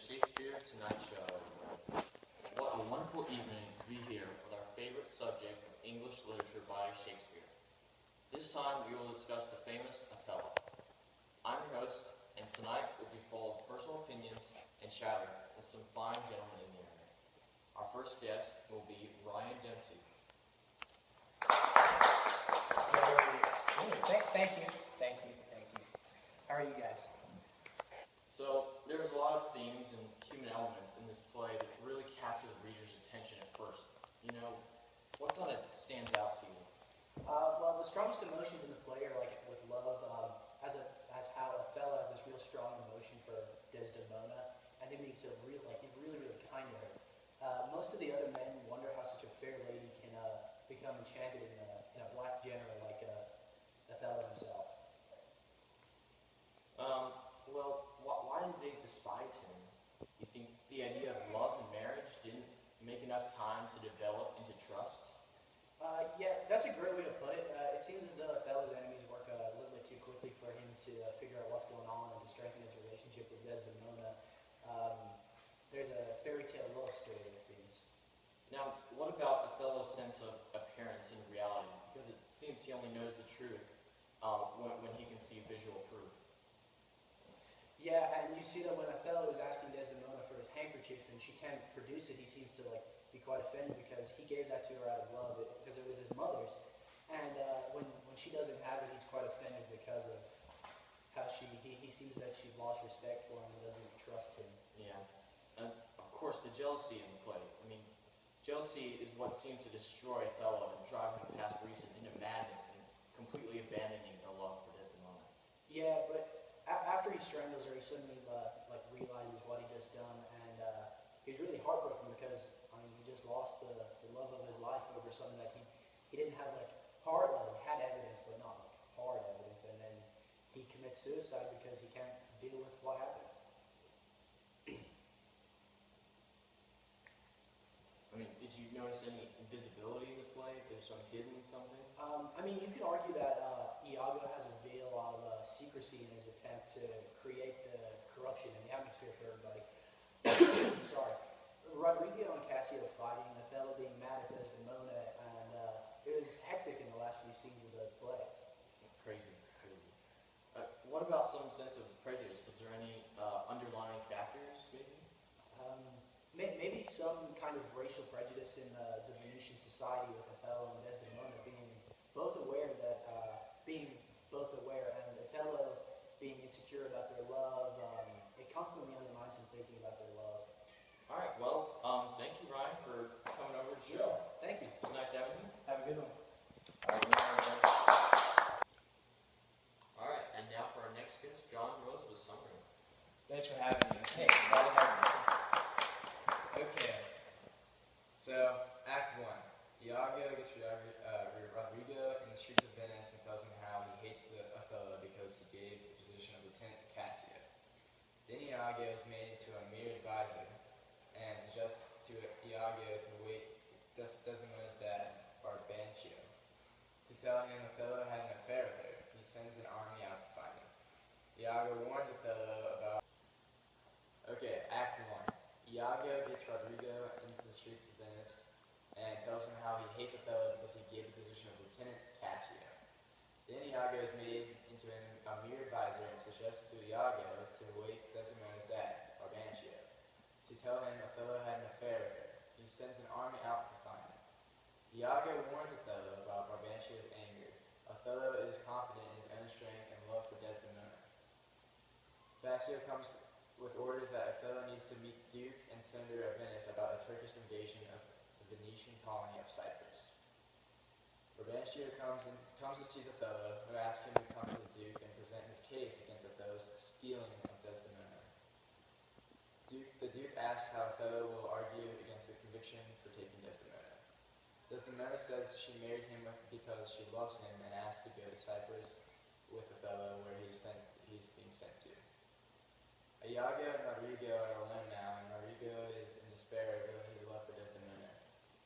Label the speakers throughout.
Speaker 1: Shakespeare Tonight Show. What a wonderful evening to be here with our favorite subject of English literature by Shakespeare. This time we will discuss the famous Othello. I'm your host, and tonight will be full of personal opinions and chatter with some fine gentlemen in the area. Our first guest will be Ryan Dempsey.
Speaker 2: Thank you. How are you guys?
Speaker 1: So, there's a lot of themes and human elements in this play that really capture the reader's attention at first. You know, what kind of stands out to you?
Speaker 2: Well, the strongest emotions in the play are like with love, as how Othello has this real strong emotion for Desdemona, and he makes it real, like he's really kind to her. Most of the other men wonder how such a fair lady can become enchanted in a black general like Othello himself.
Speaker 1: Why did they despise him? You think the idea of love and marriage didn't make enough time to develop into trust?
Speaker 2: Yeah, that's a great way to put it. It seems as though Othello's enemies work a little bit too quickly for him to figure out what's going on and to strengthen his relationship with Desdemona. There's a fairy tale love story, it seems.
Speaker 1: Now, what about Othello's sense of appearance and reality? Because it seems he only knows the truth when he can see visual proof.
Speaker 2: Yeah, and you see that when Othello is asking Desdemona for his handkerchief and she can't produce it, he seems to be quite offended because he gave that to her out of love because it was his mother's. And when she doesn't have it, he's quite offended because of how he sees that she's lost respect for him and doesn't trust him.
Speaker 1: Yeah, and of course the jealousy in the play. I mean, jealousy is what seems to destroy Othello and drive him past reason into madness and completely abandoning the love for Desdemona.
Speaker 2: Yeah, but after he strangles her, he suddenly realizes what he just done, and he's really heartbroken because he just lost the love of his life over something that he didn't have hard love. He had evidence, but not hard evidence, and then he commits suicide because he can't deal with what happened.
Speaker 1: I mean, did you notice any invisibility in the play? If there's some hidden something?
Speaker 2: You could argue that Iago has a veil of secrecy in his attempt to create the corruption in the atmosphere for everybody. Sorry. Rodrigo and Cassio fighting, Othello being mad at Desdemona, and it was hectic in the last few scenes of the play.
Speaker 1: Crazy. What about some sense of prejudice? Was there any underlying factors, maybe?
Speaker 2: Maybe some kind of racial prejudice in the Venetian society with Othello and Desdemona being both aware and Othello being insecure about their love. It constantly undermines him thinking about their love.
Speaker 1: All right, well, thank you, Ryan, for coming over to the show.
Speaker 2: Yeah, thank you.
Speaker 1: It was nice having you.
Speaker 2: Have a good one.
Speaker 1: All right, and now for our next guest, John Rose with Summary.
Speaker 3: Thanks for having me. Hey, glad to have you. Okay, so Act 1. Iago gets Rodrigo in the streets of Venice and tells him how he hates Othello because he gave the position of lieutenant to Cassio. Then Iago is made into a mere advisor and suggests to Iago to wait Desdemona's dad, Barbancio, to tell him Othello had an affair with her. He sends an army out to find him. Iago warns Othello about... Okay, Act 1. Iago gets Rodrigo into the streets of Venice and tells him how he hates Othello because he gave the position of lieutenant to Cassio. Then Iago is made into a mere advisor and suggests to Iago to wake Desdemona's dad, Barbancio, to tell him Othello had an affair with her. He sends an army out to find him. Iago warns Othello about Barbancio's anger. Othello is confident in his own strength and love for Desdemona. Cassio comes with orders that Othello needs to meet Duke and Senator of Venice about a Turkish invasion of the Venetian colony of Cyprus. Barbancio comes to seize Othello, who asks him to come to the Duke and present his case against Othello's stealing of Desdemona. The Duke asks how Othello will argue against the conviction for taking Desdemona. Desdemona says she married him because she loves him and asks to go to Cyprus with Othello, where he's being sent to. Iago and Rodrigo are alone now, and Rodrigo is in despair over his love for Desdemona.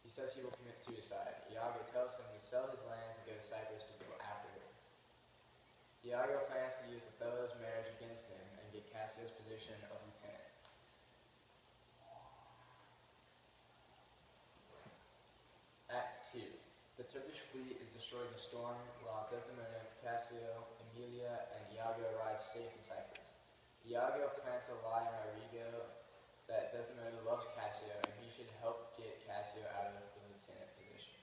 Speaker 3: He says he will commit suicide. Iago tells him to sell his lands and go to Cyprus to go after her. Iago plans to use Othello's marriage against him and get Cassio's position of lieutenant. Turkish fleet is destroyed in a storm while Desdemona, Cassio, Emilia, and Iago arrive safe in Cyprus. Iago plants a lie on Rodrigo that Desdemona loves Cassio and he should help get Cassio out of the lieutenant position.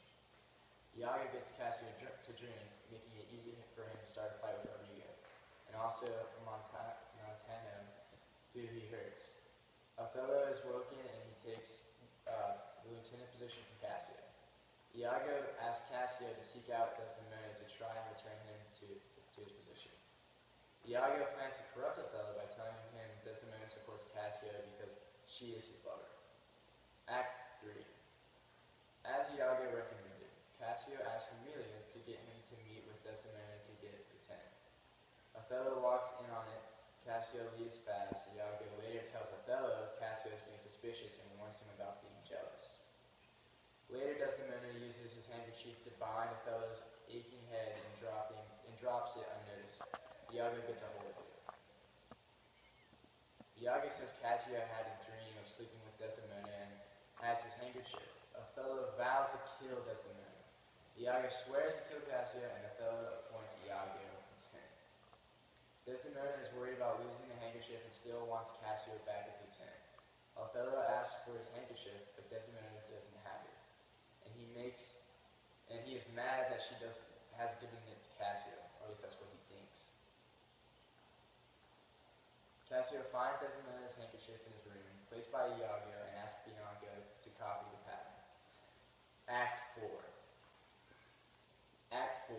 Speaker 3: Iago gets Cassio to drink, making it easy for him to start a fight with Rodrigo, and also Montano, who he hurts. Othello is woken and he takes the lieutenant position from Cassio. Iago asks Cassio to seek out Desdemona to try and return him to his position. Iago plans to corrupt Othello by telling him Desdemona supports Cassio because she is his lover. Act 3. As Iago recommended, Cassio asks Emilia to get him to meet with Desdemona to get lieutenant. Othello walks in on it. Cassio leaves fast. Iago later tells Othello Cassio is being suspicious and warns him about being jealous. Later, Desdemona uses his handkerchief to bind Othello's aching head and drops it unnoticed. Iago gets a hold of it. Iago says Cassio had a dream of sleeping with Desdemona and has his handkerchief. Othello vows to kill Desdemona. Iago swears to kill Cassio and Othello appoints Iago lieutenant. Desdemona is worried about losing the handkerchief and still wants Cassio back as lieutenant. Othello asks for his handkerchief, but Desdemona doesn't have it. And he is mad that she has given it to Cassio, or at least that's what he thinks. Cassio finds Desdemona's handkerchief in his room, placed by Iago, and asks Bianca to copy the pattern. Act 4. Act 4.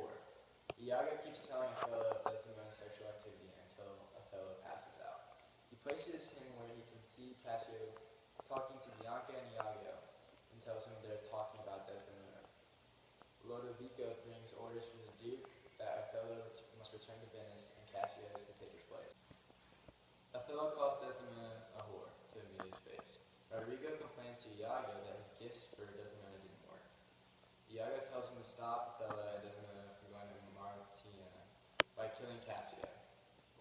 Speaker 3: Iago keeps telling Othello of Desdemona's sexual activity until Othello passes out. He places him where he can see Cassio talking to Bianca and Iago and tells him they're talking about Desdemona. Lodovico brings orders from the Duke that Othello must return to Venice and Cassio is to take his place. Othello calls Desdemona a whore to Emilia's face. Rodrigo complains to Iago that his gifts for Desdemona didn't work. Iago tells him to stop Othello and Desdemona from going to Martina by killing Cassio.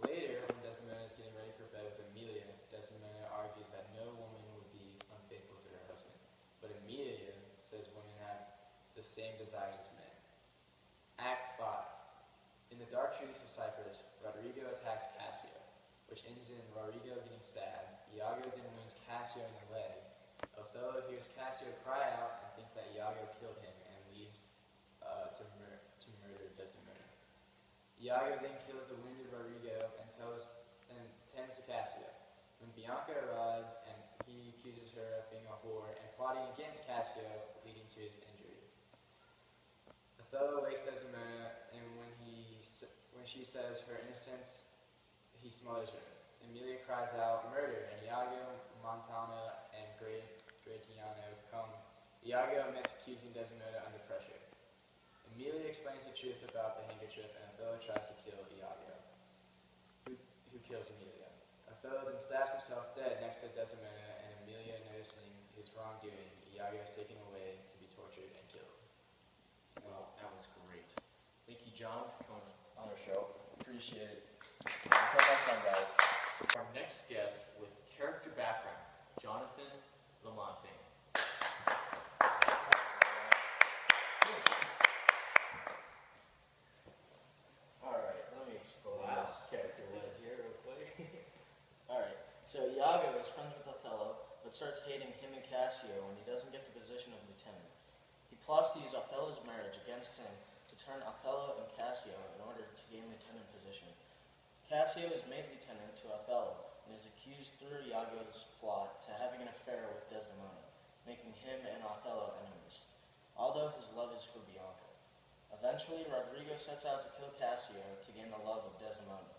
Speaker 3: Later, when Desdemona is getting ready for bed with Emilia, Desdemona argues that no woman would be unfaithful to her husband, but Emilia says women have the same desires as men. Act 5. In the dark streets of Cyprus, Rodrigo attacks Cassio, which ends in Rodrigo getting stabbed. Iago then wounds Cassio in the leg. Othello hears Cassio cry out and thinks that Iago killed him and leaves to murder Desdemona. Iago then kills the wounded Rodrigo and tends to Cassio. When Bianca arrives, and he accuses her of being a whore and plotting against Cassio, leading to his injury. Othello wakes Desdemona, and when she says her innocence, he smothers her. Emilia cries out, "Murder!" and Iago, Montano, and Gratiano come. Iago admits accusing Desdemona under pressure. Emilia explains the truth about the handkerchief, and Othello tries to kill Iago, who kills Emilia. Othello then stabs himself dead next to Desdemona, and Emilia, noticing his wrongdoing, Iago is taken away to be tortured and killed.
Speaker 1: Wow, that was great. Thank you, John, for coming on our show.
Speaker 3: Appreciate it.
Speaker 1: Until next time, guys. Our next guest with character background, Jonathan Lamonte.
Speaker 2: Alright, let me explore this character right here real quick. Alright, so Iago is friends with Othello, but starts hating him and Cassio when he doesn't get the position of lieutenant. He plots to use Othello's marriage against him to turn Othello and Cassio in order to gain lieutenant position. Cassio is made lieutenant to Othello and is accused through Iago's plot to having an affair with Desdemona, making him and Othello enemies, although his love is for Bianca. Eventually, Rodrigo sets out to kill Cassio to gain the love of Desdemona.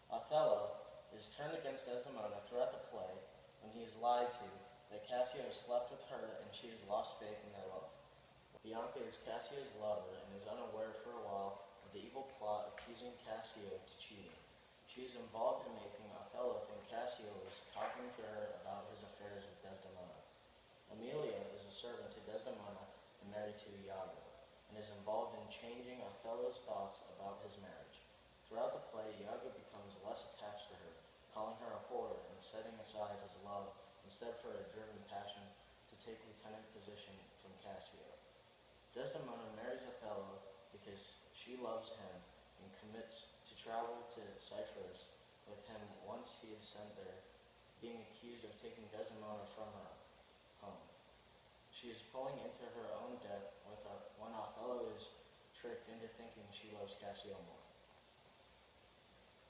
Speaker 2: Othello is turned against Desdemona throughout the play when he is lied to that Cassio has slept with her and she has lost faith in their love. Bianca is Cassio's lover and is unaware for a while of the evil plot accusing Cassio of cheating. She is involved in making Othello think Cassio is talking to her about his affairs with Desdemona. Emilia is a servant to Desdemona and married to Iago, and is involved in changing Othello's thoughts about his marriage. Throughout the play, Iago becomes less attached to her, calling her a whore and setting aside his love instead for a driven passion to take lieutenant position from Cassio.
Speaker 4: Desdemona marries Othello because she loves him and commits to travel to Cyprus with him once he is sent there, being accused of taking Desdemona from her home. She is pulling into her own death when Othello is tricked into thinking she loves Cassio more.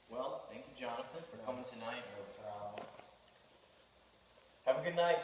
Speaker 1: Well, thank you, Jonathan, for coming tonight.
Speaker 4: No problem.
Speaker 1: Have a good night.